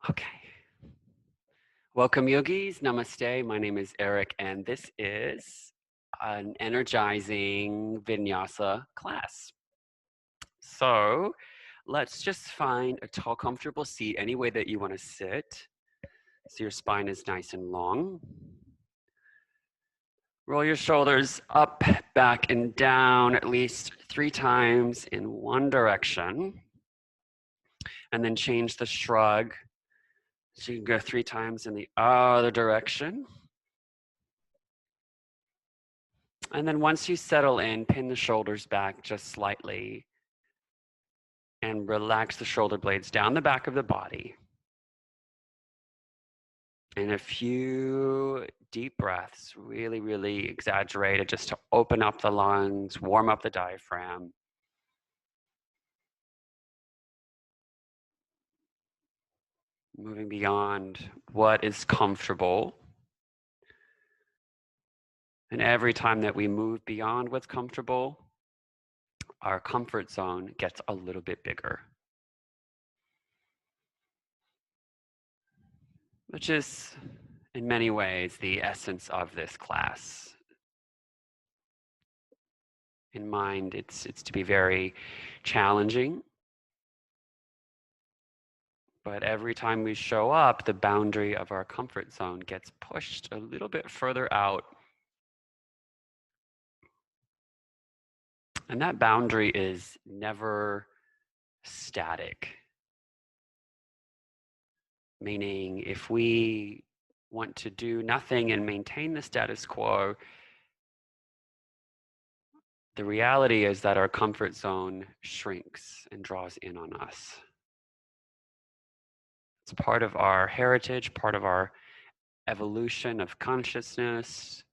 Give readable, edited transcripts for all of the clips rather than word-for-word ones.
Okay. Welcome, yogis. Namaste. My name is Eric, and this is an energizing Vinyasa class. So let's just find a tall, comfortable seat any way that you want to sit. So your spine is nice and long. Roll your shoulders up, back, and down at least 3 times in one direction. And then change the shrug. So you can go 3 times in the other direction. And then once you settle in, pin the shoulders back just slightly and relax the shoulder blades down the back of the body. And a few deep breaths, really, really exaggerated, just to open up the lungs, warm up the diaphragm. Moving beyond what is comfortable. And every time that we move beyond what's comfortable, our comfort zone gets a little bit bigger. Which is, in many ways, the essence of this class. In mind, it's to be very challenging. But every time we show up, the boundary of our comfort zone gets pushed a little bit further out. And that boundary is never static. Meaning, if we want to do nothing and maintain the status quo, the reality is that our comfort zone shrinks and draws in on us. It's part of our heritage, part of our evolution of consciousness,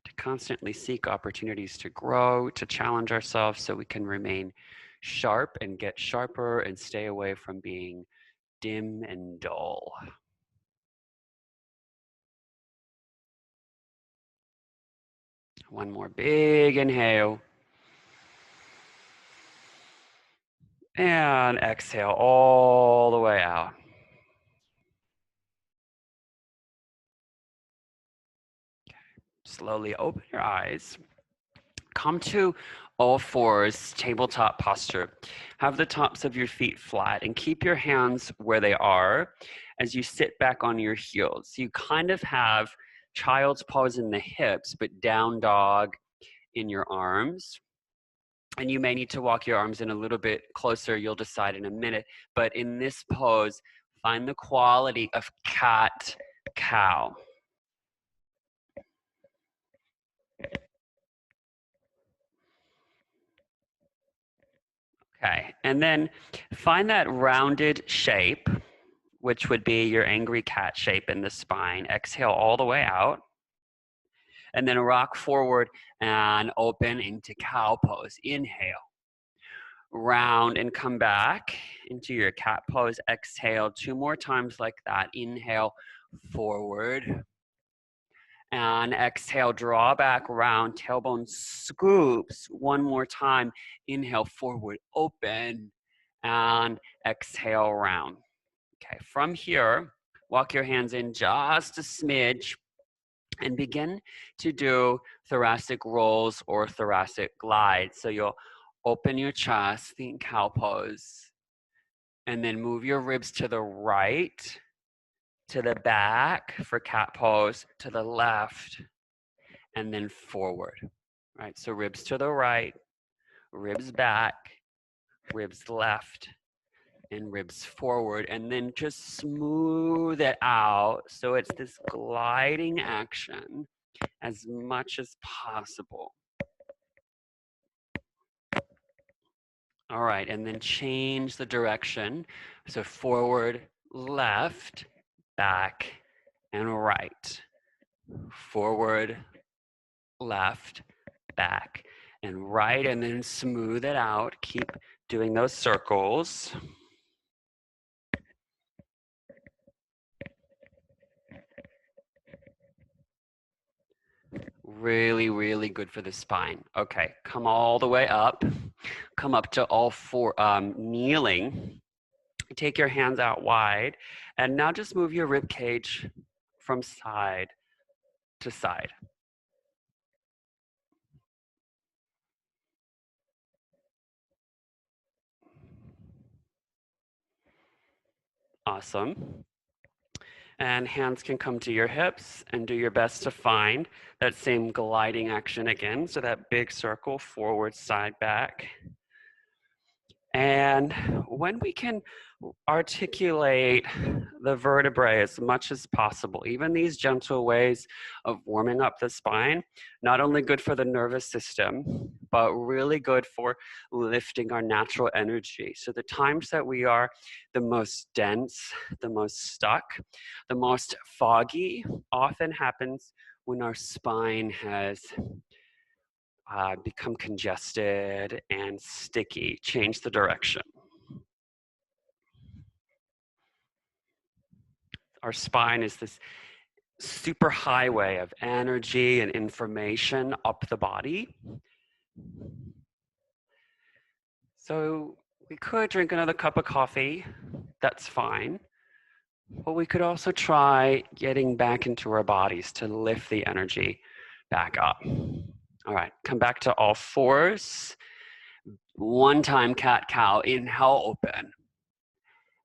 to constantly seek opportunities to grow, to challenge ourselves so we can remain sharp and get sharper and stay away from being dim and dull. One more big inhale. And exhale all the way out. Okay. Slowly open your eyes. Come to all fours, tabletop posture. Have the tops of your feet flat and keep your hands where they are as you sit back on your heels. You kind of have child's pose in the hips, but down dog in your arms. And you may need to walk your arms in a little bit closer. You'll decide in a minute. But in this pose, find the quality of cat, cow. Okay, and then find that rounded shape, which would be your angry cat shape in the spine. Exhale all the way out. And then rock forward and open into cow pose. Inhale. Round and come back into your cat pose. Exhale 2 more times like that. Inhale, forward. And exhale, draw back, round, tailbone scoops. 1 more time. Inhale, forward, open. And exhale, round. Okay, from here, walk your hands in just a smidge and begin to do thoracic rolls or thoracic glides. So you'll open your chest, think cow pose, and then move your ribs to the right, to the back for cat pose, to the left, and then forward. Right, so ribs to the right, ribs back, ribs left, and ribs forward, and then just smooth it out so it's this gliding action as much as possible. All right, and then change the direction. So forward, left, back, and right. Forward, left, back, and right, and then smooth it out. Keep doing those circles. Really, really good for the spine. Okay, come all the way up. Come up to all four, kneeling. Take your hands out wide, and now just move your rib cage from side to side. Awesome. And hands can come to your hips, and do your best to find that same gliding action again. So that big circle, forward, side, back. And when we can articulate the vertebrae as much as possible, even these gentle ways of warming up the spine, not only good for the nervous system, but really good for lifting our natural energy. So the times that we are the most dense, the most stuck, the most foggy often happens when our spine has become congested and sticky. Change the direction. Our spine is this superhighway of energy and information up the body. So we could drink another cup of coffee. That's fine. But we could also try getting back into our bodies to lift the energy back up. All right, come back to all fours. One time cat-cow, inhale, open.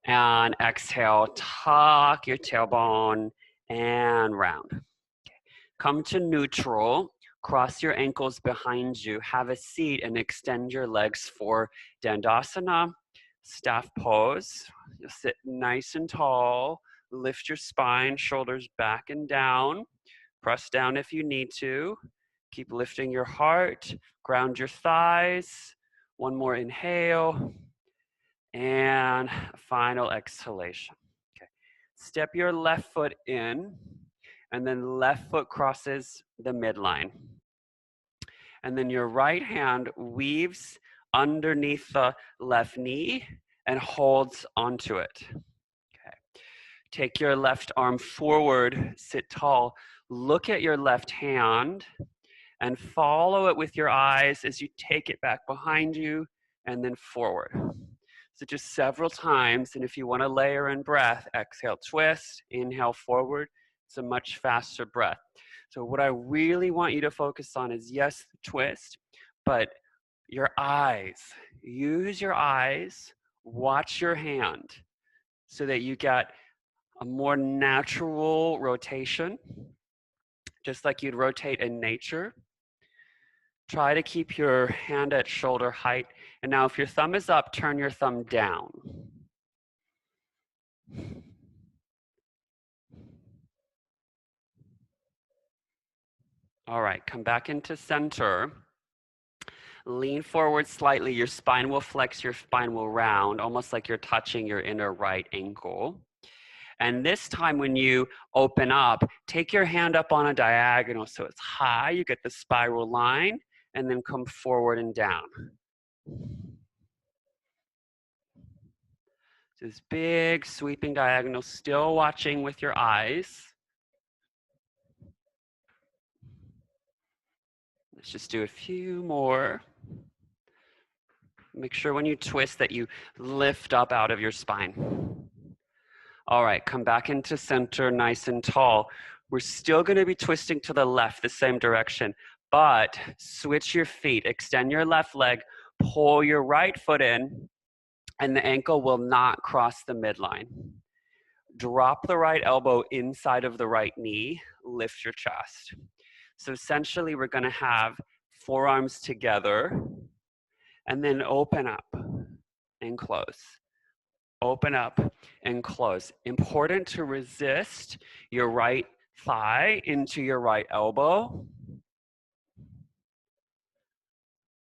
And exhale, tuck your tailbone and round. Come to neutral, cross your ankles behind you, have a seat and extend your legs for Dandasana, staff pose. You'll sit nice and tall, lift your spine, shoulders back and down, press down if you need to. Keep lifting your heart, ground your thighs. One more inhale. And final exhalation. Okay. Step your left foot in, and then left foot crosses the midline. And then your right hand weaves underneath the left knee and holds onto it. Okay. Take your left arm forward, sit tall. Look at your left hand and follow it with your eyes as you take it back behind you and then forward. So just several times, and if you want to layer in breath, exhale, twist, inhale, forward. It's a much faster breath. So what I really want you to focus on is, yes, twist, but your eyes. Use your eyes, watch your hand so that you get a more natural rotation, just like you'd rotate in nature. Try to keep your hand at shoulder height. And now if your thumb is up, turn your thumb down. All right, come back into center. Lean forward slightly. Your spine will flex, your spine will round, almost like you're touching your inner right ankle. And this time when you open up, take your hand up on a diagonal so it's high. You get the spiral line, and then come forward and down. This big sweeping diagonal, still watching with your eyes. Let's just do a few more. Make sure when you twist that you lift up out of your spine. All right, come back into center, nice and tall. We're still going to be twisting to the left, the same direction, but switch your feet. Extend your left leg, pull your right foot in, and the ankle will not cross the midline. Drop the right elbow inside of the right knee, lift your chest. So essentially, we're going to have forearms together, and then open up and close. Open up and close. Important to resist your right thigh into your right elbow.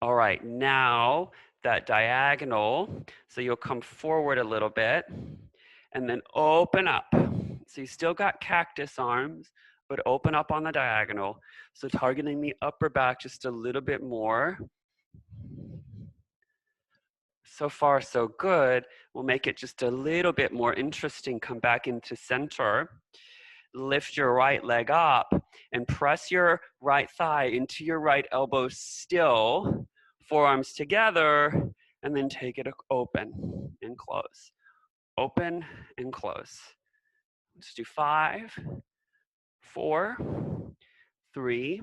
All right, now that diagonal, so you'll come forward a little bit and then open up. So you still got cactus arms, but open up on the diagonal. So targeting the upper back just a little bit more. So far, so good. We'll make it just a little bit more interesting. Come back into center. Lift your right leg up and press your right thigh into your right elbow still. Forearms together, and then take it open and close. open and close. Let's do 5, 4, 3,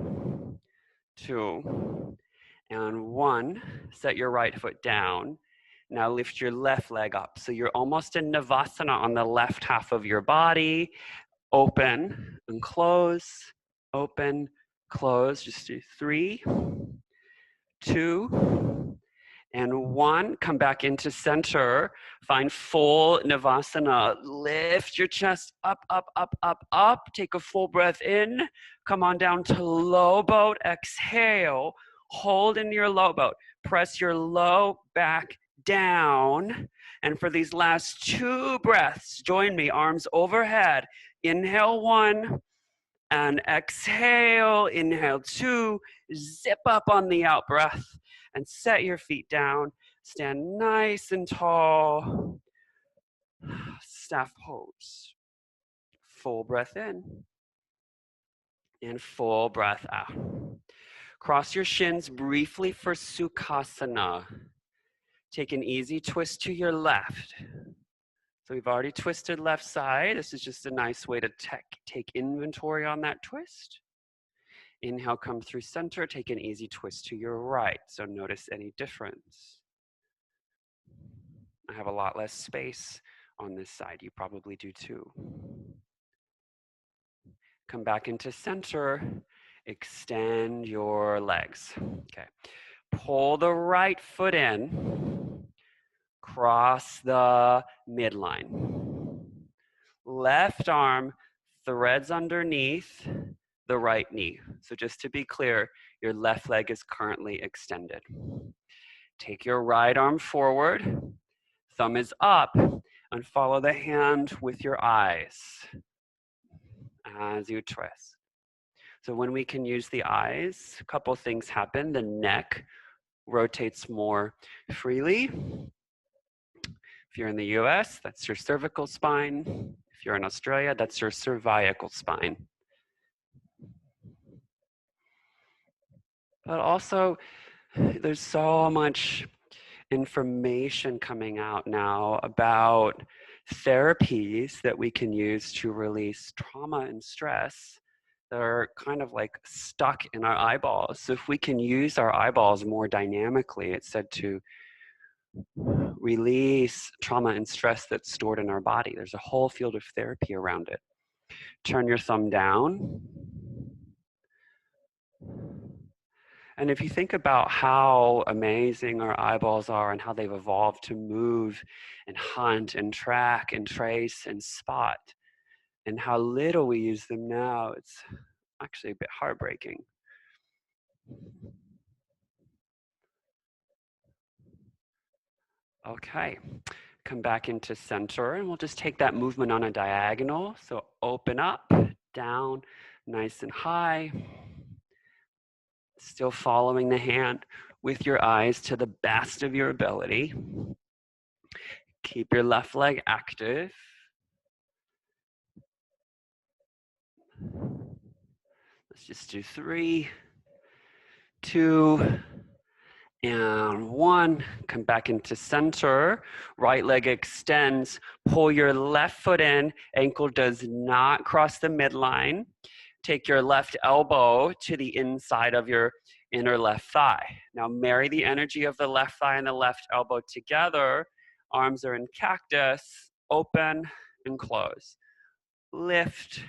2, and 1. Set your right foot down. Now lift your left leg up. So you're almost in Navasana on the left half of your body. Open and close, open, close. Just do 3, 2, and 1. Come back into center. Find full Navasana. Lift your chest up, up, up, up, up. Take a full breath in. Come on down to low boat. Exhale. Hold in your low boat. Press your low back down. And for these last 2 breaths, join me. Arms overhead. Inhale 1. And exhale. Inhale 2. Zip up on the out breath. And set your feet down. Stand nice and tall. Staff pose. Full breath in. And full breath out. Cross your shins briefly for Sukhasana. Take an easy twist to your left. So we've already twisted left side. This is just a nice way to take inventory on that twist. Inhale, come through center. Take an easy twist to your right. So notice any difference. I have a lot less space on this side. You probably do too. Come back into center. Extend your legs. Okay. Pull the right foot in. Cross the midline. Left arm threads underneath the right knee. So just to be clear, your left leg is currently extended. Take your right arm forward, thumb is up, and follow the hand with your eyes as you twist. So when we can use the eyes, a couple things happen. The neck rotates more freely. If you're in the US, that's your cervical spine. If you're in Australia, that's your cervical spine. But also, there's so much information coming out now about therapies that we can use to release trauma and stress that are kind of like stuck in our eyeballs. So if we can use our eyeballs more dynamically, it's said to release trauma and stress that's stored in our body. There's a whole field of therapy around it. Turn your thumb down. And if you think about how amazing our eyeballs are and how they've evolved to move and hunt and track and trace and spot, and how little we use them now, it's actually a bit heartbreaking. Okay, come back into center, and we'll just take that movement on a diagonal. So open up, down, nice and high. Still following the hand with your eyes to the best of your ability. Keep your left leg active. Let's just do 3, 2, and 1. Come back into center. Right leg extends. Pull your left foot in. Ankle does not cross the midline. Take your left elbow to the inside of your inner left thigh. Now marry the energy of the left thigh and the left elbow together. Arms are in cactus. Open and close. Lift,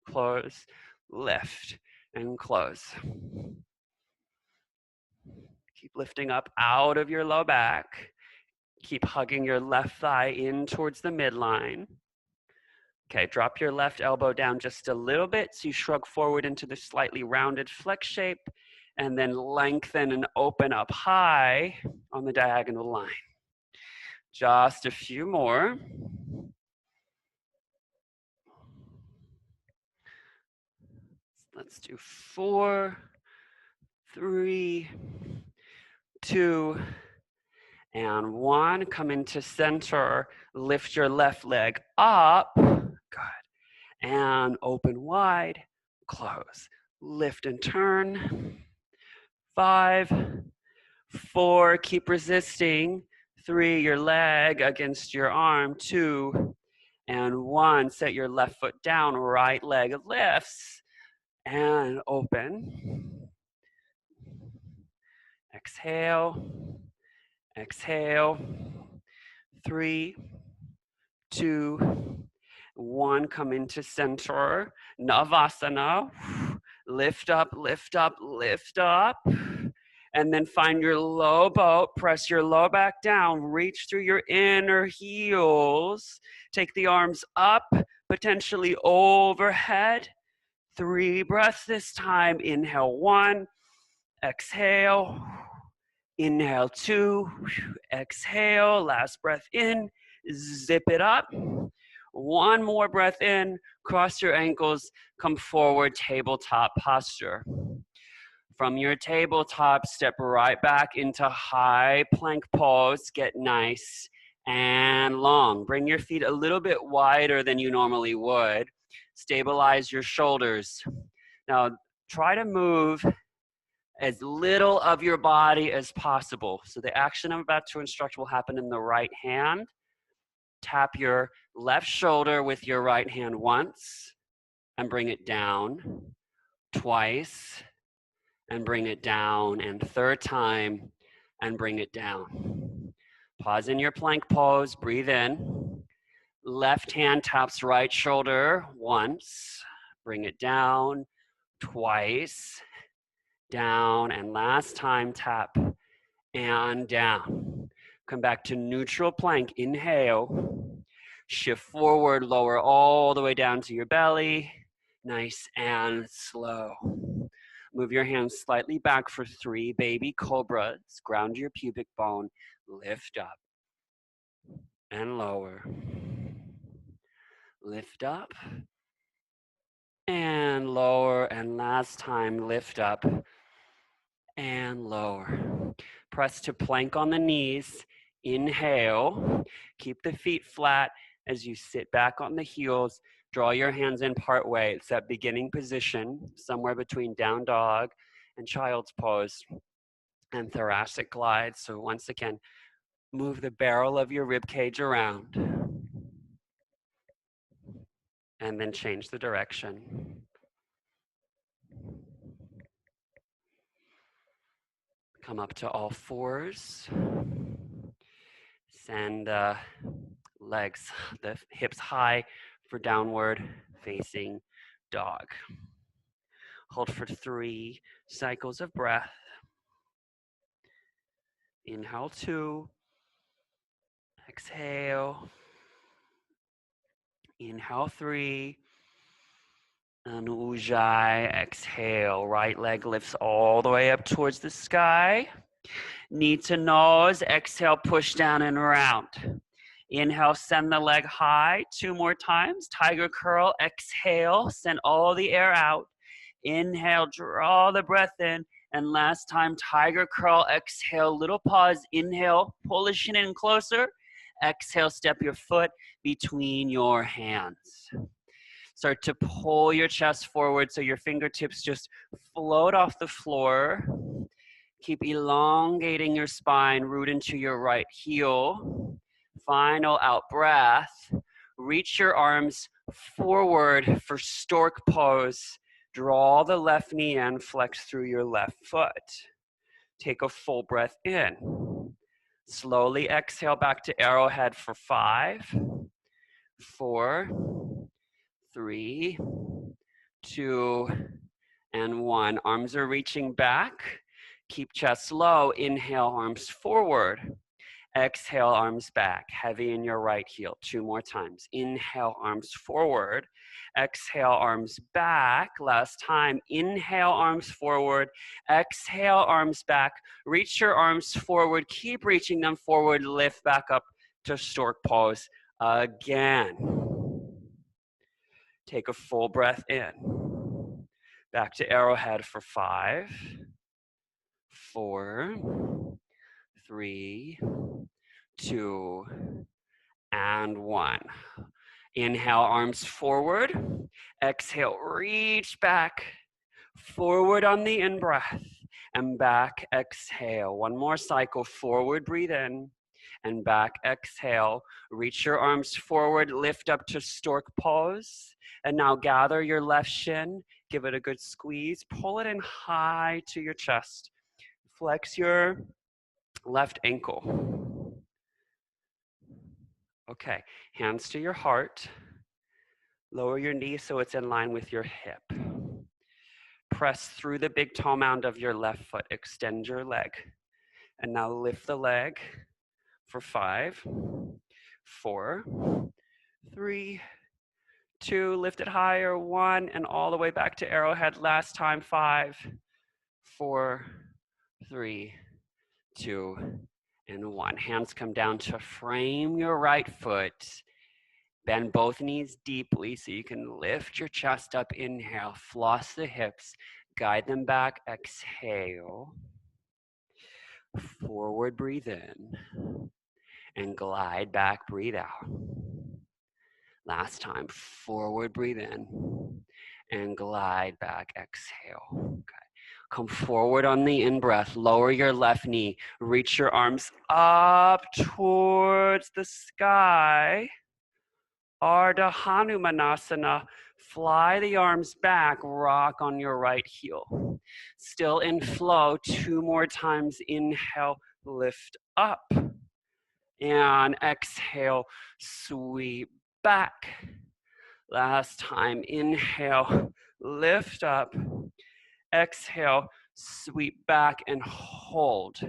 close, lift, and close. Keep lifting up out of your low back. Keep hugging your left thigh in towards the midline. Okay, drop your left elbow down just a little bit so you shrug forward into the slightly rounded flex shape, and then lengthen and open up high on the diagonal line. Just a few more. Let's do 4, 3, 2, and 1. Come into center. Lift your left leg up. Good. And open wide. Close. Lift and turn. 5, 4. Keep resisting. 3, your leg against your arm, 2, and 1. Set your left foot down, right leg lifts, and open. Exhale, exhale. 3, 2, 1. Come into center. Navasana. Lift up, lift up, lift up. And then find your low boat. Press your low back down. Reach through your inner heels. Take the arms up, potentially overhead. 3 breaths this time. Inhale, 1. Exhale. Inhale, 2. Exhale. Last breath in. Zip it up. 1 more breath in. Cross your ankles. Come forward. Tabletop posture. From your tabletop, step right back into high plank pose. Get nice and long. Bring your feet a little bit wider than you normally would. Stabilize your shoulders. Now, try to move as little of your body as possible. So the action I'm about to instruct will happen in the right hand. Tap your left shoulder with your right hand once and bring it down. Twice and bring it down, and 3rd time and bring it down. Pause in your plank pose, breathe in. Left hand taps right shoulder once, bring it down, twice, down, and last time tap and down. Come back to neutral plank, inhale, shift forward, lower all the way down to your belly, nice and slow. Move your hands slightly back for 3 baby cobras. Ground your pubic bone. Lift up and lower. Lift up and lower. And last time, lift up and lower. Press to plank on the knees. Inhale. Keep the feet flat as you sit back on the heels. Draw your hands in part way. It's that beginning position, somewhere between down dog and child's pose and thoracic glide. So once again, move the barrel of your rib cage around and then change the direction. Come up to all fours. Send the legs, the hips high for downward facing dog. Hold for 3 cycles of breath. Inhale, 2. Exhale. Inhale, 3. And Ujjayi, exhale. Right leg lifts all the way up towards the sky. Knee to nose, exhale, push down and round. Inhale, send the leg high. 2 more times. Tiger curl, exhale, send all the air out. Inhale, draw the breath in. And last time, tiger curl, exhale, little pause. Inhale, pull it in closer. Exhale, step your foot between your hands. Start to pull your chest forward so your fingertips just float off the floor. Keep elongating your spine, root into your right heel. Final out breath. Reach your arms forward for stork pose. Draw the left knee in, flex through your left foot. Take a full breath in. Slowly exhale back to arrowhead for 5, 4, 3, 2, and 1. Arms are reaching back. Keep chest low. Inhale, arms forward. Exhale, arms back. Heavy in your right heel. 2 more times. Inhale, arms forward. Exhale, arms back. Last time. Inhale, arms forward. Exhale, arms back. Reach your arms forward. Keep reaching them forward. Lift back up to stork pose again. Take a full breath in. Back to arrowhead for 5, 4, 3, 2, and 1. Inhale, arms forward. Exhale, reach back. Forward on the in-breath. And back, exhale. 1 more cycle. Forward, breathe in. and back. Exhale, reach your arms forward, lift up to stork pose. And now gather your left shin, give it a good squeeze, pull it in high to your chest. Flex your left ankle. Okay, hands to your heart. Lower your knee so it's in line with your hip. Press through the big toe mound of your left foot. Extend your leg. And now lift the leg for 5, 4, 3, 2, lift it higher, 1, and all the way back to arrowhead. Last time, 5, 4, 3, 2, and 1. Hands come down to frame your right foot. Bend both knees deeply so you can lift your chest up. Inhale, floss the hips, guide them back. Exhale. Forward, breathe in. And glide back, breathe out. Last time, forward, breathe in. And glide back, exhale. Okay. Come forward on the in-breath. Lower your left knee. Reach your arms up towards the sky. Ardha Hanumanasana. Fly the arms back. Rock on your right heel. Still in flow. 2 more times. Inhale, lift up. And exhale, sweep back. Last time, inhale, lift up. Exhale, sweep back and hold.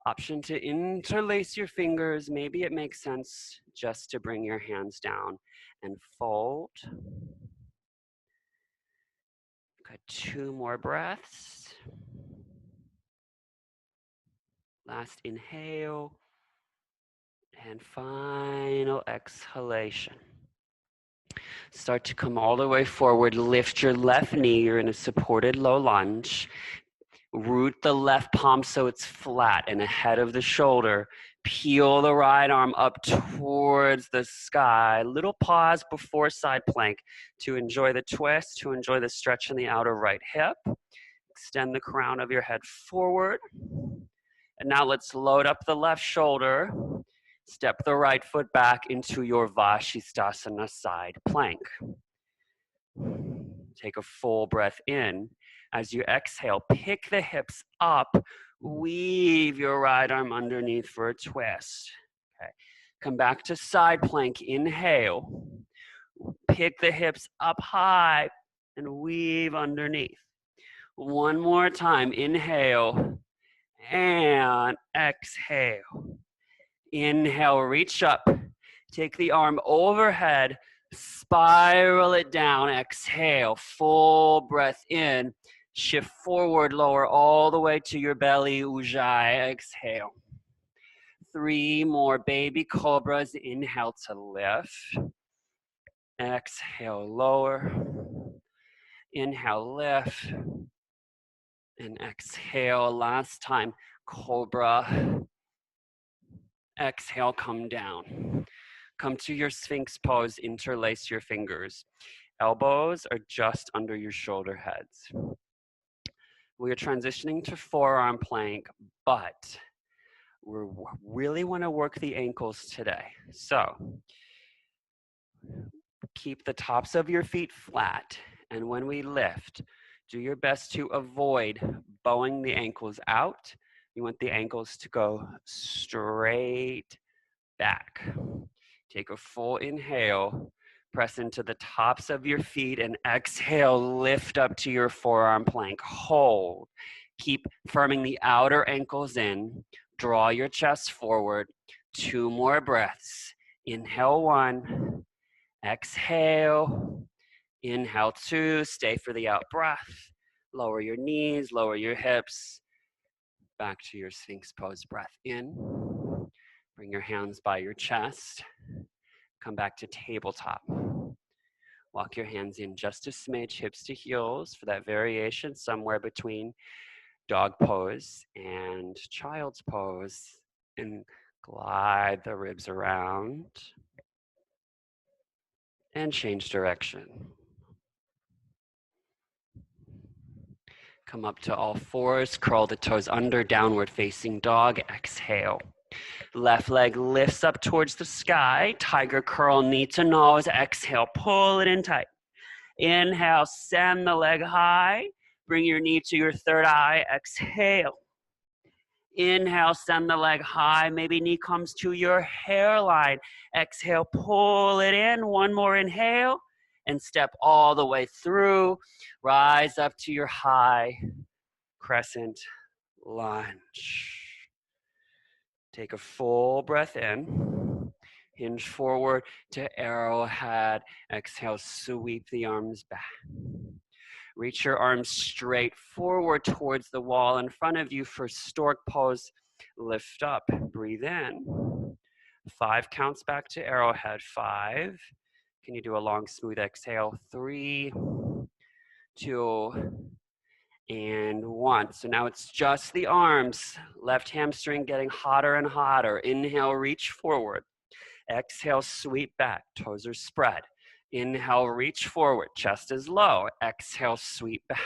Option to interlace your fingers. Maybe it makes sense just to bring your hands down and fold. Good, 2 more breaths. Last inhale. And final exhalation. Start to come all the way forward. Lift your left knee. You're in a supported low lunge. Root the left palm so it's flat and ahead of the shoulder. Peel the right arm up towards the sky. Little pause before side plank to enjoy the twist, to enjoy the stretch in the outer right hip. Extend the crown of your head forward. And now let's load up the left shoulder. Step the right foot back into your Vashisthasana side plank. Take a full breath in. As you exhale, pick the hips up. Weave your right arm underneath for a twist. Okay. Come back to side plank. Inhale. Pick the hips up high and weave underneath. 1 more time. Inhale and exhale. Inhale, reach up. Take the arm overhead, spiral it down. Exhale, full breath in. Shift forward, lower all the way to your belly, Ujjayi. Exhale. 3 more baby cobras. Inhale to lift. Exhale, lower. Inhale, lift. And exhale, last time, cobra. Exhale, come down. Come to your Sphinx pose, interlace your fingers. Elbows are just under your shoulder heads. We are transitioning to forearm plank, but we really want to work the ankles today. So keep the tops of your feet flat, and when we lift, do your best to avoid bowing the ankles out. You want the ankles to go straight back. Take a full inhale, press into the tops of your feet, and exhale, lift up to your forearm plank. Hold. Keep firming the outer ankles in. Draw your chest forward. 2 more breaths. Inhale, 1. Exhale. Inhale, 2. Stay for the out breath. Lower your knees, lower your hips. Back to your Sphinx pose. Breath in. Bring your hands by your chest. Come back to tabletop. Walk your hands in just a smidge, hips to heels for that variation somewhere between dog pose and child's pose. And glide the ribs around. And change direction. Come up to all fours, curl the toes under, downward facing dog. Exhale. Left leg lifts up towards the sky. Tiger curl, knee to nose. Exhale, pull it in tight. Inhale, send the leg high. Bring your knee to your third eye. Exhale. Inhale, send the leg high. Maybe knee comes to your hairline. Exhale, pull it in. One more inhale. And step all the way through. Rise up to your high crescent lunge. Take a full breath in. Hinge forward to arrowhead. Exhale, sweep the arms back. Reach your arms straight forward towards the wall in front of you for stork pose. Lift up, breathe in. 5 counts back to arrowhead. 5. Can you do a long, smooth exhale? 3, 2, and 1. So now it's just the arms. Left hamstring getting hotter and hotter. Inhale, reach forward. Exhale, sweep back. Toes are spread. Inhale, reach forward. Chest is low. Exhale, sweep back.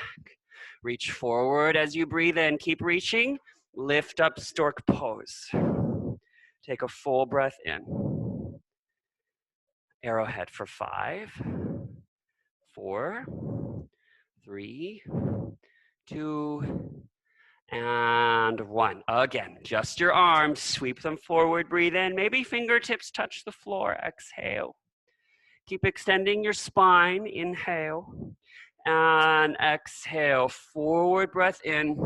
Reach forward as you breathe in. Keep reaching. Lift up, stork pose. Take a full breath in. Arrowhead for 5, 4, 3, 2, and 1. Again, just your arms. Sweep them forward. Breathe in. Maybe fingertips touch the floor. Exhale. Keep extending your spine. Inhale. And exhale. Forward breath in.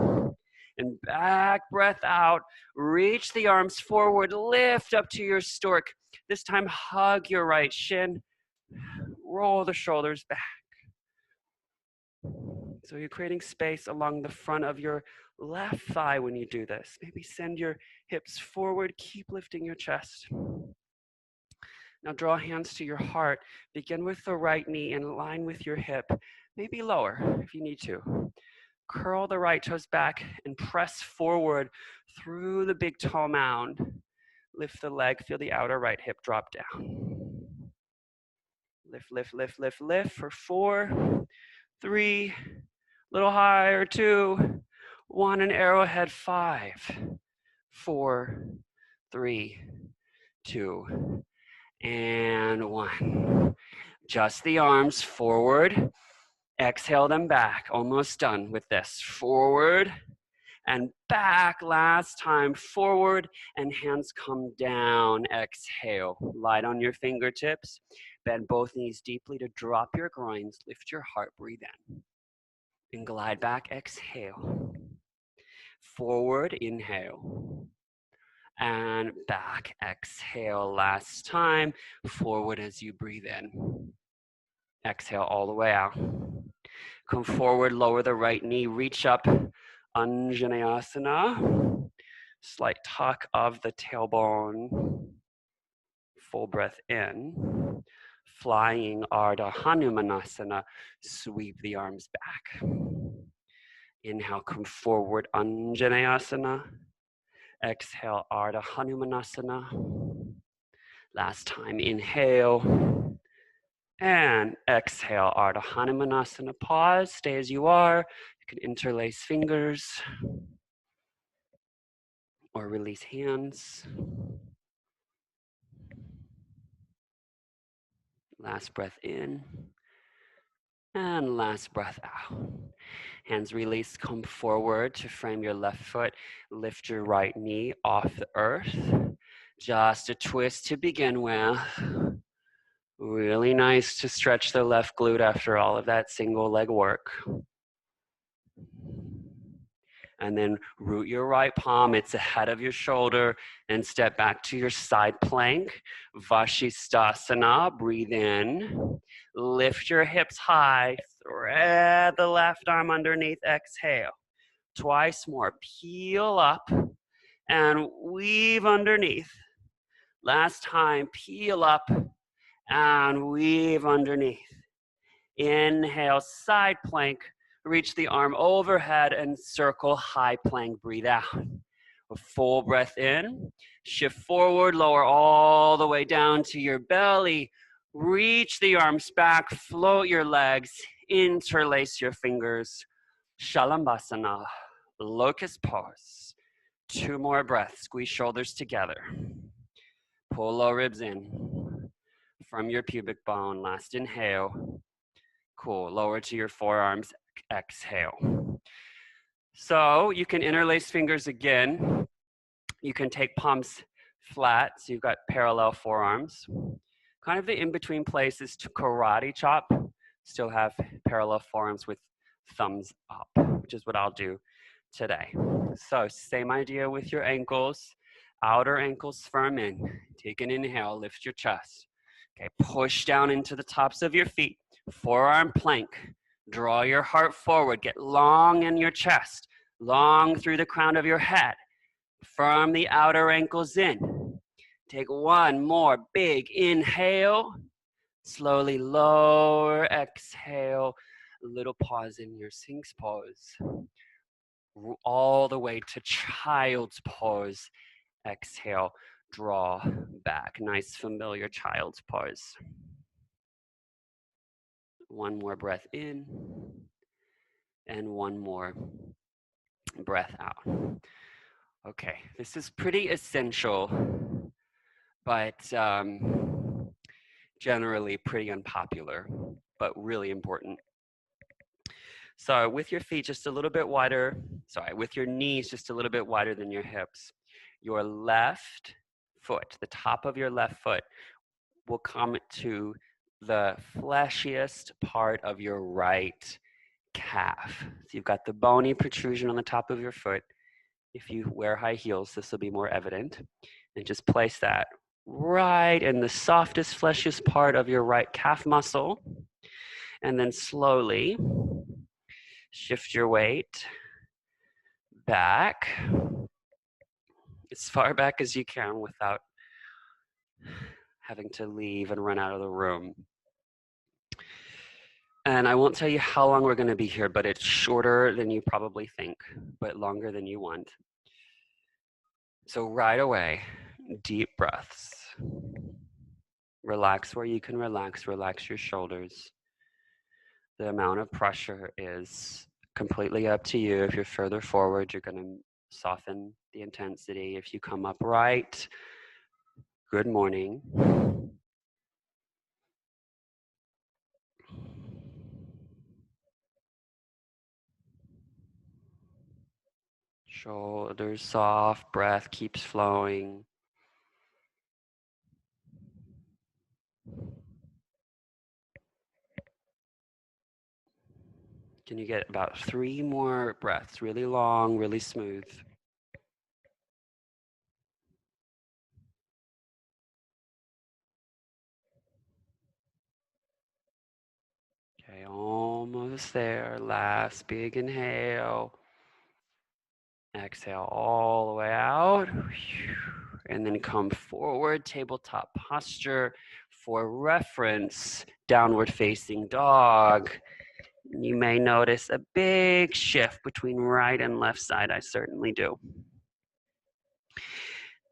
And back breath out. Reach the arms forward. Lift up to your stork. This time, hug your right shin. Roll the shoulders back. So you're creating space along the front of your left thigh when you do this. Maybe send your hips forward. Keep lifting your chest. Now draw hands to your heart. Begin with the right knee in line with your hip. Maybe lower if you need to. Curl the right toes back and press forward through the big toe mound. Lift the leg. Feel the outer right hip drop down. Lift, lift, lift, lift, lift for 4, 3, little higher, 2, 1, and arrowhead. 5, 4, 3, 2, and 1. Just the arms forward. Exhale them back. Almost done with this. Forward and back. Last time. Forward and hands come down. Exhale. Light on your fingertips. Bend both knees deeply to drop your groins. Lift your heart. Breathe in. And glide back. Exhale. Forward. Inhale. And back. Exhale. Last time. Forward as you breathe in. Exhale all the way out. Come forward, lower the right knee, reach up, Anjaneyasana. Slight tuck of the tailbone. Full breath in. Flying Ardha Hanumanasana. Sweep the arms back. Inhale, come forward, Anjaneyasana. Exhale, Ardha Hanumanasana. Last time, inhale. And exhale, Ardha Hanumanasana. Pause, stay as you are. You can interlace fingers or release hands. Last breath in. And last breath out. Hands released, come forward to frame your left foot. Lift your right knee off the earth. Just a twist to begin with. Really nice to stretch the left glute after all of that single leg work. And then root your right palm, it's ahead of your shoulder, and step back to your side plank. Vashisthasana, breathe in. Lift your hips high, thread the left arm underneath, exhale. Twice more, peel up and weave underneath. Last time, peel up and weave underneath. Inhale, side plank. Reach the arm overhead and circle high plank. Breathe out. A full breath in. Shift forward, lower all the way down to your belly. Reach the arms back, float your legs, interlace your fingers. Shalambhasana, locust pose. 2 more breaths. Squeeze shoulders together. Pull low ribs in from your pubic bone. Last inhale. Cool. Lower to your forearms. Exhale. So you can interlace fingers again. You can take palms flat, so you've got parallel forearms. Kind of the in-between place is to karate chop. Still have parallel forearms with thumbs up, which is what I'll do today. So same idea with your ankles. Outer ankles firm in. Take an inhale, lift your chest. Okay, push down into the tops of your feet. Forearm plank. Draw your heart forward. Get long in your chest. Long through the crown of your head. Firm the outer ankles in. Take one more big inhale. Slowly lower, exhale. A little pause in your Sphinx pose. All the way to child's pose. Exhale, draw back. Nice familiar child's pose. One more breath in. And one more breath out. Okay, this is pretty essential, but generally pretty unpopular, but really important. So with your feet just a little bit wider, with your knees just a little bit wider than your hips, your left foot, the top of your left foot, will come to the fleshiest part of your right calf. So you've got the bony protrusion on the top of your foot. If you wear high heels, this will be more evident. And just place that right in the softest, fleshiest part of your right calf muscle. And then slowly shift your weight back as far back as you can without having to leave and run out of the room. And I won't tell you how long we're going to be here, but it's shorter than you probably think, but longer than you want. So right away, deep breaths. Relax where you can relax. Relax your shoulders. The amount of pressure is completely up to you. If you're further forward, you're going to soften the intensity. If you come upright, good morning. Shoulders soft, breath keeps flowing. Can you get about 3 more breaths? Really long, really smooth. Okay, almost there. Last big inhale. Exhale all the way out. And then come forward, tabletop posture. For reference, downward facing dog. You may notice a big shift between right and left side. I certainly do.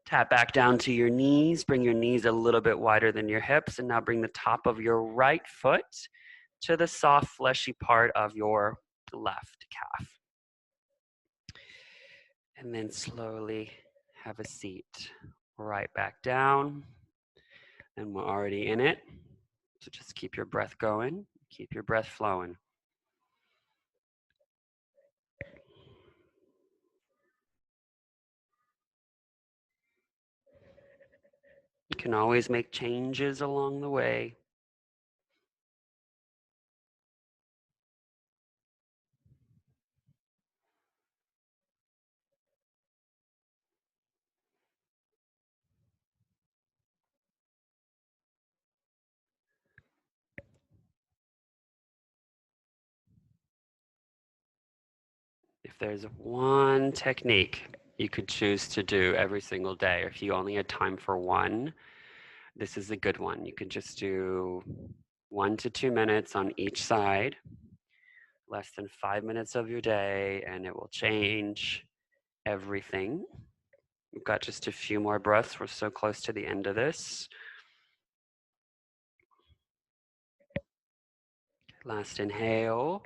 Tap back down to your knees. Bring your knees a little bit wider than your hips. And now bring the top of your right foot to the soft, fleshy part of your left calf. And then slowly have a seat. Right back down. And we're already in it. So just keep your breath going. Keep your breath flowing. You can always make changes along the way. If there's one technique you could choose to do every single day, if you only had time for one, this is a good one. You could just do 1 to 2 minutes on each side, less than 5 minutes of your day, and it will change everything. We've got just a few more breaths. We're so close to the end of this. Last inhale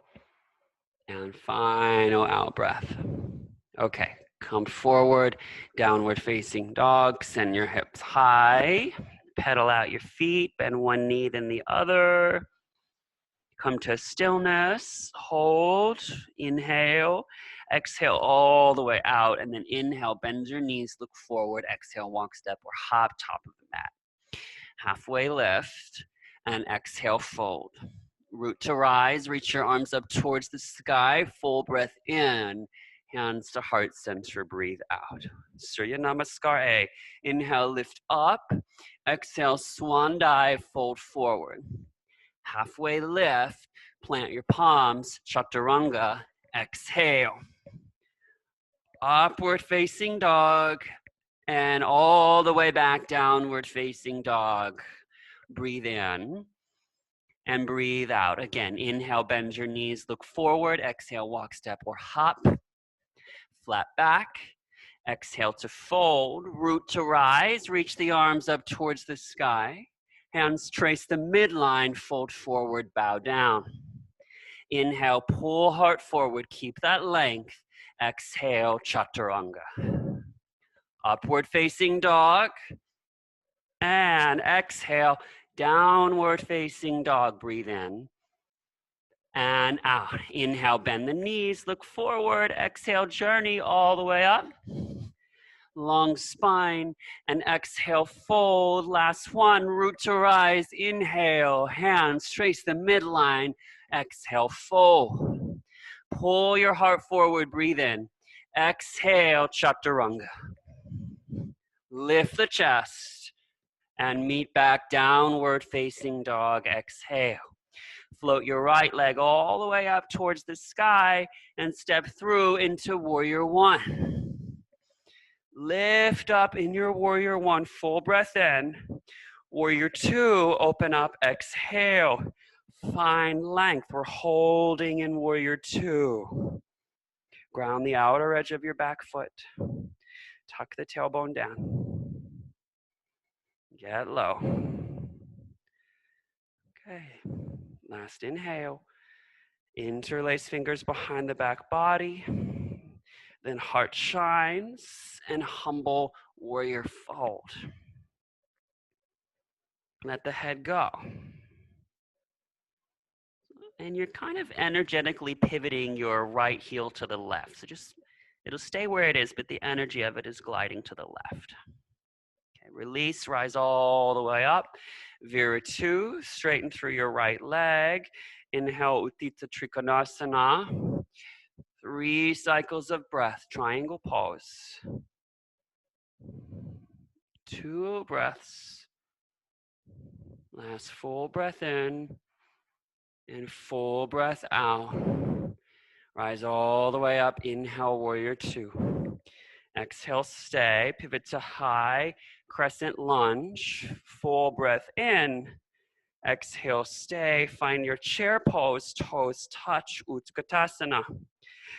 and final out breath. Okay, Come forward, downward facing dog. Send your hips high. Pedal out your feet, bend one knee, then the other. Come to stillness, hold, inhale, exhale all the way out, and then inhale, bend your knees, look forward, exhale, walk, step, or hop, top of the mat. Halfway lift, and exhale, fold. Root to rise, reach your arms up towards the sky, full breath in, hands to heart center, breathe out. Surya Namaskar. Inhale, lift up, exhale, swan dive, fold forward. Halfway lift, plant your palms, chaturanga, exhale. Upward facing dog, and all the way back, downward facing dog. Breathe in and breathe out. Again, inhale, bend your knees, look forward. Exhale, walk, step, or hop. Flat back. Exhale to fold, root to rise, reach the arms up towards the sky. Hands trace the midline, fold forward, bow down. Inhale, pull heart forward, keep that length. Exhale, chaturanga. Upward facing dog. And exhale, downward facing dog. Breathe in and out. Inhale, bend the knees, look forward. Exhale, journey all the way up. Long spine, and exhale, fold. Last one, root to rise. Inhale, hands trace the midline. Exhale, fold. Pull your heart forward, breathe in. Exhale, chaturanga. Lift the chest and meet back, downward facing dog. Exhale. Float your right leg all the way up towards the sky and step through into warrior one. Lift up in your warrior one, full breath in. Warrior two, open up, exhale. Find length. We're holding in warrior two. Ground the outer edge of your back foot. Tuck the tailbone down. Get low. Okay, last inhale. Interlace fingers behind the back body. Then heart shines and humble warrior fold. Let the head go. And you're kind of energetically pivoting your right heel to the left. So it'll stay where it is, but the energy of it is gliding to the left. Okay, release, rise all the way up. Viratu, straighten through your right leg. Inhale, Utthita Trikonasana. 3 cycles of breath, triangle pose. 2 breaths. Last full breath in and full breath out. Rise all the way up. Inhale, warrior two. Exhale, stay. Pivot to high crescent lunge. Full breath in. Exhale, stay. Find your chair pose. Toes touch. Utkatasana.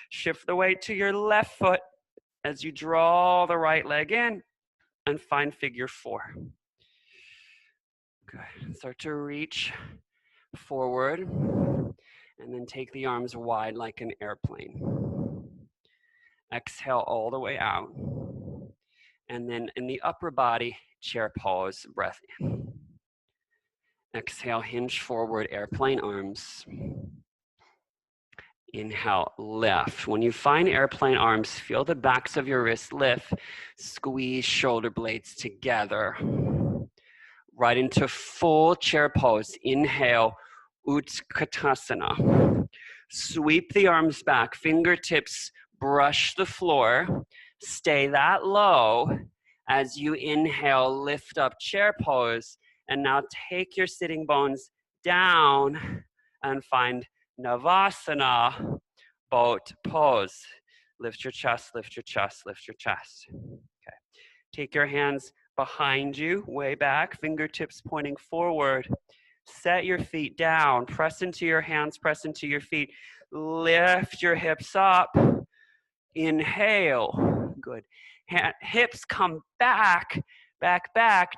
Shift the weight to your left foot as you draw the right leg in and find figure 4. Good. Start to reach forward and then take the arms wide like an airplane. Exhale all the way out. And then in the upper body, chair pose, breath in. Exhale, hinge forward, airplane arms. Inhale, lift. When you find airplane arms, feel the backs of your wrists lift. Squeeze shoulder blades together. Right into full chair pose. Inhale, Utkatasana. Sweep the arms back. Fingertips brush the floor. Stay that low. As you inhale, lift up chair pose. And now take your sitting bones down and find Navasana, boat pose. Lift your chest, lift your chest, lift your chest. Okay. Take your hands behind you, way back, fingertips pointing forward. Set your feet down, press into your hands, press into your feet. Lift your hips up. Inhale. Good. Hips come back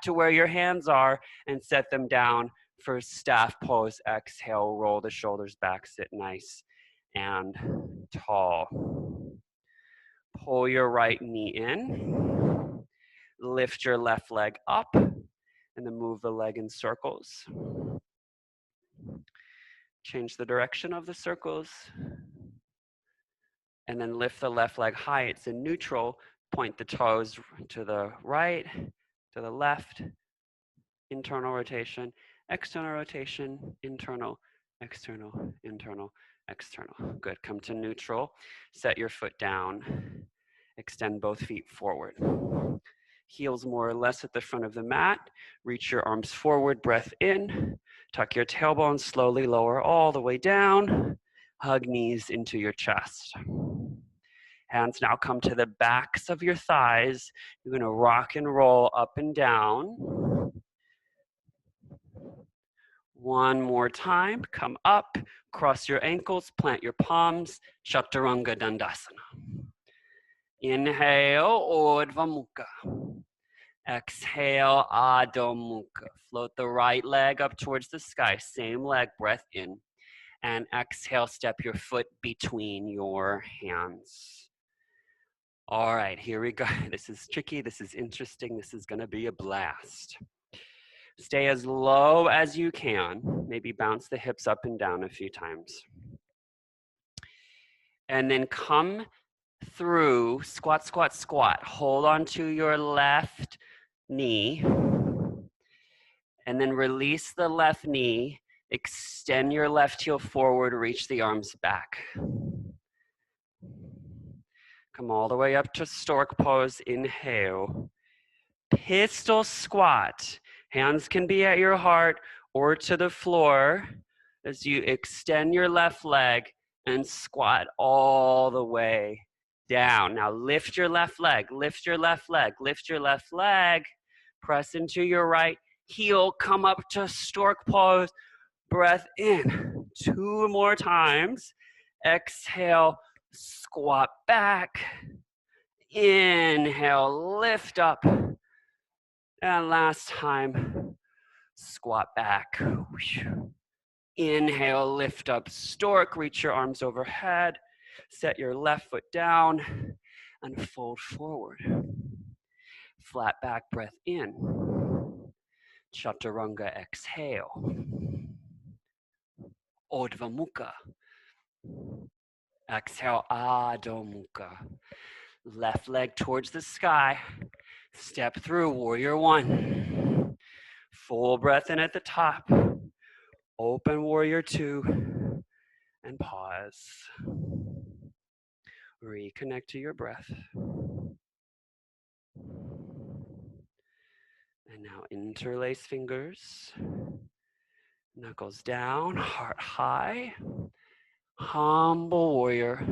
to where your hands are and set them down for staff pose. Exhale, roll the shoulders back, sit nice and tall. Pull your right knee in. Lift your left leg up, and then move the leg in circles. Change the direction of the circles. And then lift the left leg high. It's in neutral. Point the toes to the right, to the left. Internal rotation, external rotation, internal, external, internal, external. Good. Come to neutral. Set your foot down. Extend both feet forward. Heels more or less at the front of the mat. Reach your arms forward. Breath in. Tuck your tailbone. Slowly lower all the way down. Hug knees into your chest. Hands now come to the backs of your thighs. You're going to rock and roll up and down. One more time. Come up, cross your ankles, plant your palms. Chaturanga Dandasana. Inhale, Urdhva Mukha. Exhale, Adho Mukha. Float the right leg up towards the sky. Same leg, breath in. And exhale, step your foot between your hands. All right, here we go. This is tricky, this is interesting, this is gonna be a blast. Stay as low as you can. Maybe bounce the hips up and down a few times. And then come through, squat, squat, squat. Hold on to your left knee. And then release the left knee. Extend your left heel forward, reach the arms back. Come all the way up to stork pose, inhale. Pistol squat. Hands can be at your heart or to the floor as you extend your left leg and squat all the way down. Now lift your left leg, lift your left leg, lift your left leg. Press into your right heel, come up to stork pose. Breath in. 2 more times. Exhale, squat back. Inhale, lift up. And last time, squat back. Inhale, lift up, stork, reach your arms overhead. Set your left foot down and fold forward. Flat back, breath in. Chaturanga, exhale. Urdhva Mukha. Exhale, Adho Mukha. Left leg towards the sky. Step through, warrior one. Full breath in at the top. Open warrior two. And pause. Reconnect to your breath. And now interlace fingers. Knuckles down, heart high. Humble warrior.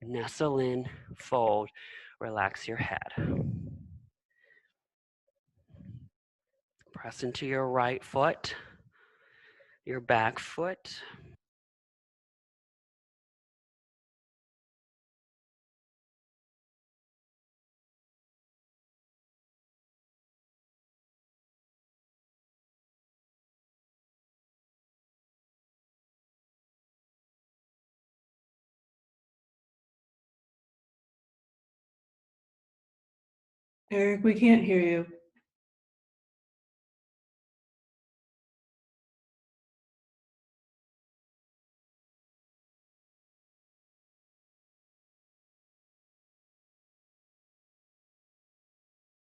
Nestle in, fold, relax your head. Press into your right foot, your back foot. Eric, we can't hear you.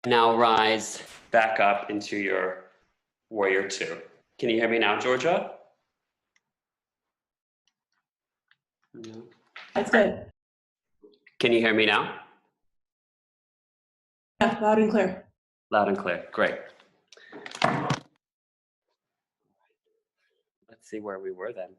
Now rise back up into your warrior two. Can you hear me now, Georgia? No. That's good. Can you hear me now? Yeah, loud and clear. Loud and clear, great. Let's see where we were then.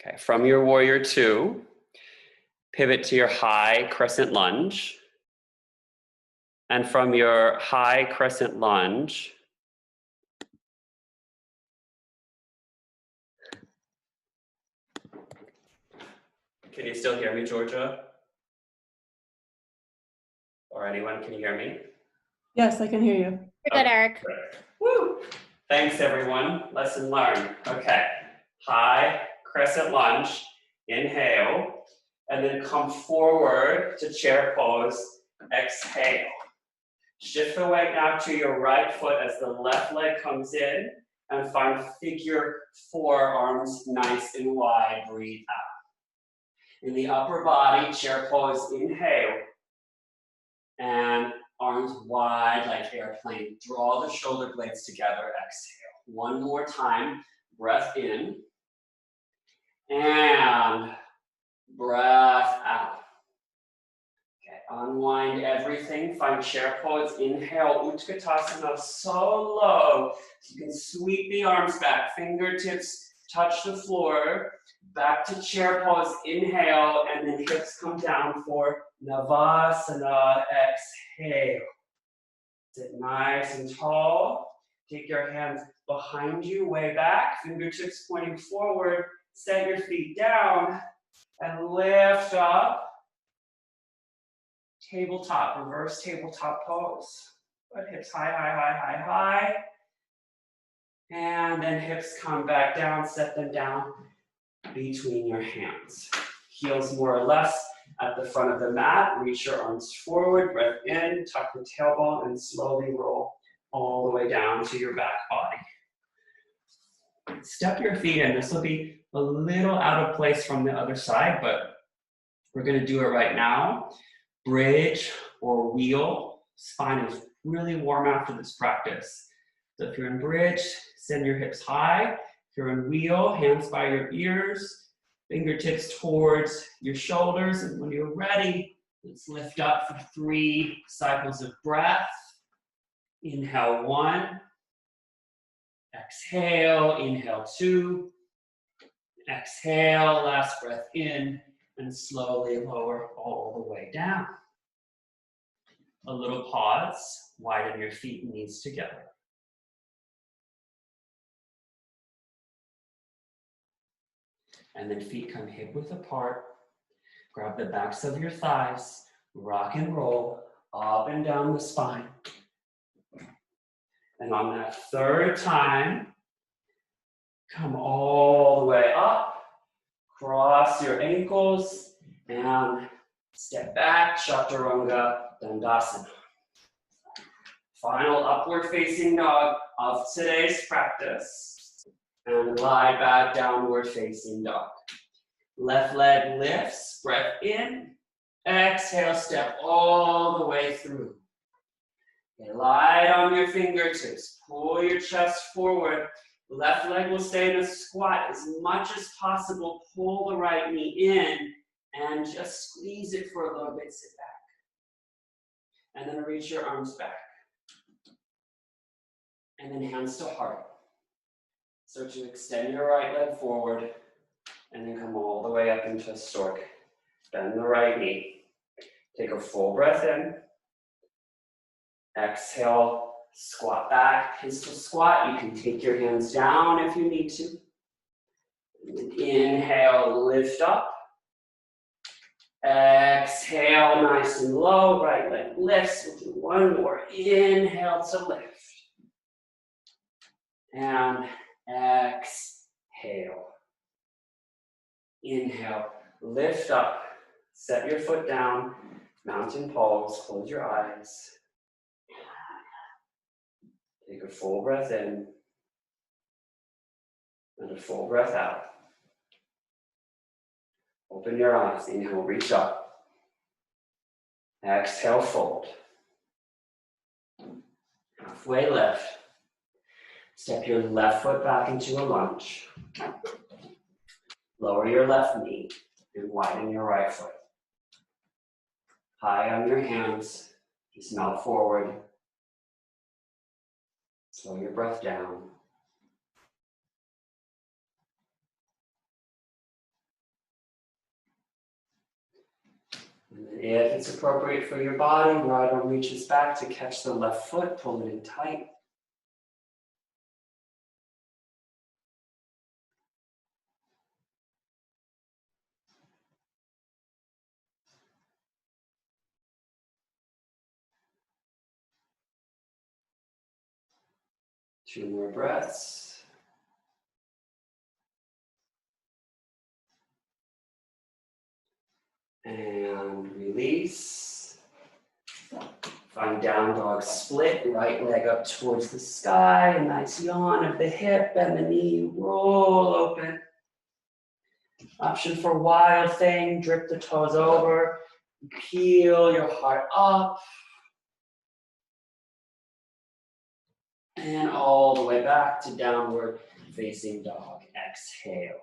Okay, from your warrior two, pivot to your high crescent lunge. And from your high crescent lunge, can you still hear me, Georgia? Or anyone, can you hear me? Yes, I can hear you. You're good, Eric. Woo! Thanks, everyone. Lesson learned. Okay. High crescent lunge. Inhale. And then come forward to chair pose. Exhale. Shift the weight now to your right foot as the left leg comes in. And find figure 4, arms nice and wide. Breathe out. In the upper body, chair pose. Inhale. And arms wide like airplane. Draw the shoulder blades together. Exhale. One more time. Breath in. And breath out. Okay, unwind everything. Find chair pose. Inhale. Utkatasana so low. You can sweep the arms back. Fingertips touch the floor. Back to chair pose. Inhale. And then hips come down for Navasana. Exhale. Sit nice and tall. Take your hands behind you, way back. Fingertips pointing forward. Set your feet down and lift up. Tabletop, reverse tabletop pose. But hips high, high, high, high, high. And then hips come back down, set them down between your hands. Heels more or less at the front of the mat. Reach your arms forward, breath in, tuck the tailbone, and slowly roll all the way down to your back body. Step your feet in. This will be a little out of place from the other side, but we're going to do it right now. Bridge or wheel. Spine is really warm after this practice. So if you're in bridge, send your hips high. If you're in wheel, hands by your ears, fingertips towards your shoulders. And when you're ready, let's lift up for 3 cycles of breath. Inhale 1. Exhale, inhale 2. Exhale, last breath in, and slowly lower all the way down. A little pause, widen your feet and knees together. And then feet come hip width apart. Grab the backs of your thighs, rock and roll up and down the spine. And on that 3rd time, come all the way up, cross your ankles, and step back, Chaturanga Dandasana. Final upward facing dog of today's practice. And lie back, downward facing dog. Left leg lifts, breath in, exhale, step all the way through. Okay, light on your fingertips, pull your chest forward. Left leg will stay in a squat as much as possible. Pull the right knee in and just squeeze it for a little bit, sit back. And then reach your arms back. And then hands to heart. So to extend your right leg forward and then come all the way up into a stork. Bend the right knee. Take a full breath in. Exhale, squat back, pistol squat. You can take your hands down if you need to. Inhale, lift up. Exhale, nice and low. Right leg lifts. We'll do one more. Inhale to lift. And exhale. Inhale, lift up. Set your foot down. Mountain pose. Close your eyes. Take a full breath in. And a full breath out. Open your eyes. Inhale, reach up. Exhale, fold. Halfway lift. Step your left foot back into a lunge. Lower your left knee and widen your right foot. High on your hands. Just melt forward. Slow your breath down. And then if it's appropriate for your body, right arm reaches back to catch the left foot, pull it in tight. 2 more breaths. And release. Find down dog split, right leg up towards the sky, a nice yawn of the hip, bend the knee, roll open. Option for wild thing, drip the toes over, peel your heart up. And all the way back to downward facing dog. Exhale.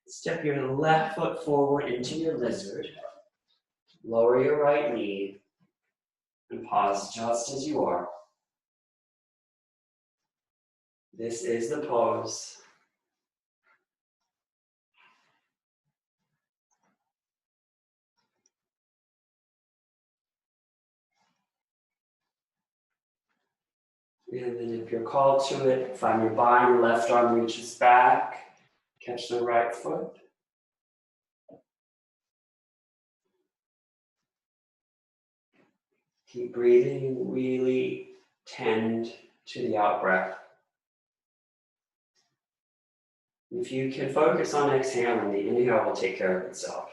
Step your left foot forward into your lizard. Lower your right knee and pause just as you are. This is the pose. And then if you're called to it, find your bind, left arm reaches back, catch the right foot. Keep breathing, really tend to the out breath. If you can focus on exhaling, the inhale will take care of itself.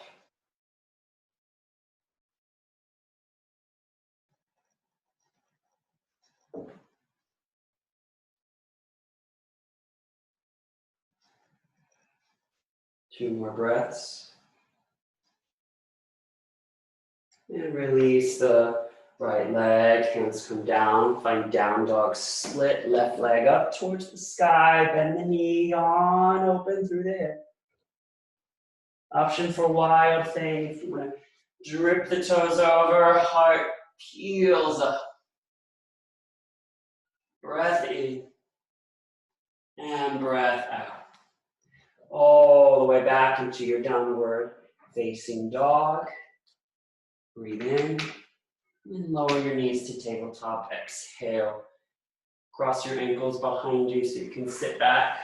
Two more breaths. And release the right leg, hands come down, find down dog split, left leg up towards the sky, bend the knee, yawn, open through the hip. Option for wild thing, if you want to drip the toes over, heart peels up. Breath in and breath out. All the way back into your downward facing dog. Breathe in and lower your knees to tabletop. Exhale. Cross your ankles behind you so you can sit back.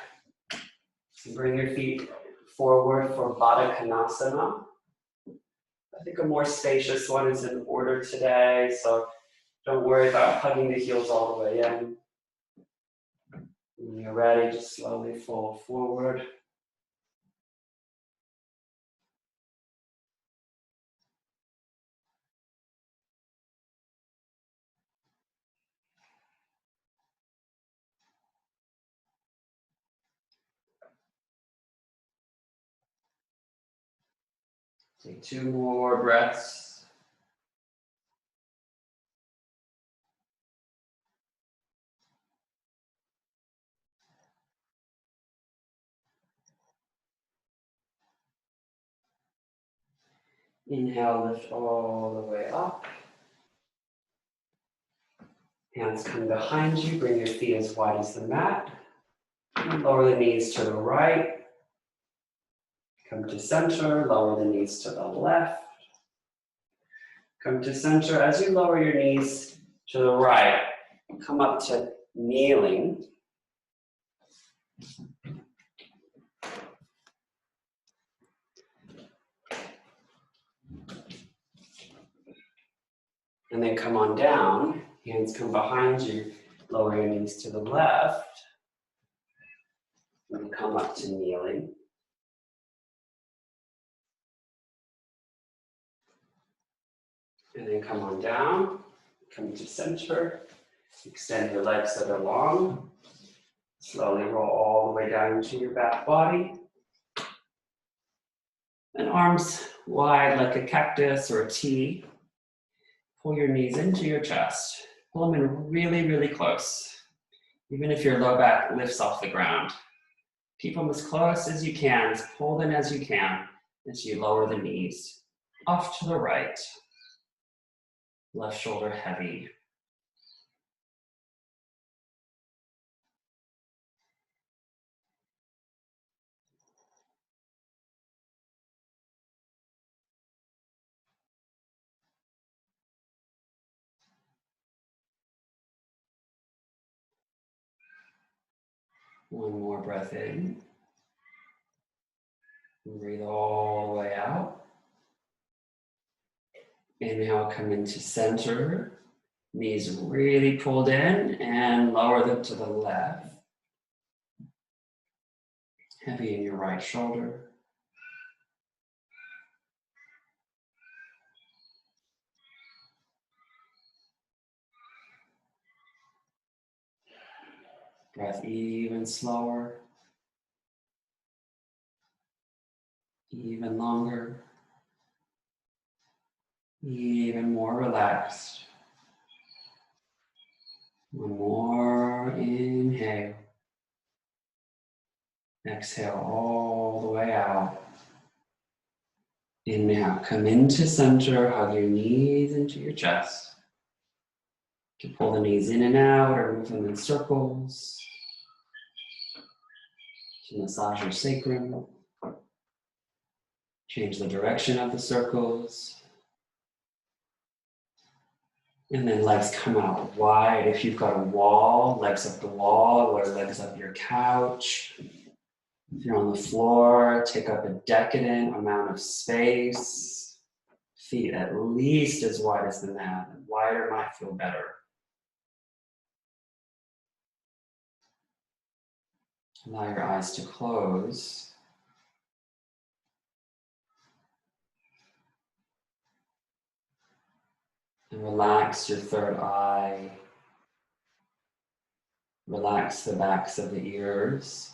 Bring your feet forward for Baddha Konasana. I think a more spacious one is in order today, so don't worry about hugging the heels all the way in. When you're ready, just slowly fold forward. Take 2 more breaths. Inhale, lift all the way up. Hands come behind you, bring your feet as wide as the mat. And lower the knees to the right. Come to center, lower the knees to the left. Come to center. As you lower your knees to the right, come up to kneeling. And then come on down. Hands come behind you. Lower your knees to the left. And come up to kneeling. And then come on down. Come to center. Extend your legs that are long. Slowly roll all the way down into your back body. And arms wide like a cactus or a T. Pull your knees into your chest. Pull them in really, really close. Even if your low back lifts off the ground. Keep them as close as you can, as pulled in as you can, as you lower the knees. Off to the right. Left shoulder heavy. One more breath in. Breathe all the way out. Inhale, come into center. Knees really pulled in and lower them to the left. Heavy in your right shoulder. Breath even slower. Even longer. Even more relaxed. One more inhale. Exhale all the way out. Inhale, come into center, hug your knees into your chest. You can pull the knees in and out or move them in circles to massage your sacrum. Change the direction of the circles. And then legs come out wide. If you've got a wall, legs up the wall or legs up your couch. If you're on the floor, take up a decadent amount of space. Feet at least as wide as the mat. Wider might feel better. Allow your eyes to close. And relax your third eye. Relax the backs of the ears,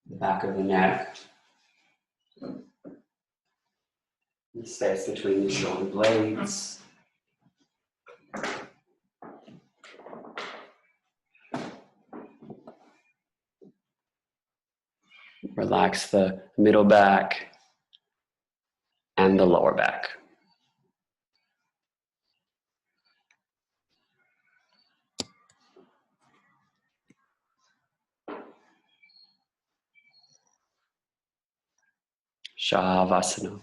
the back of the neck, the space between the shoulder blades. Relax the middle back and the lower back. Shavasana.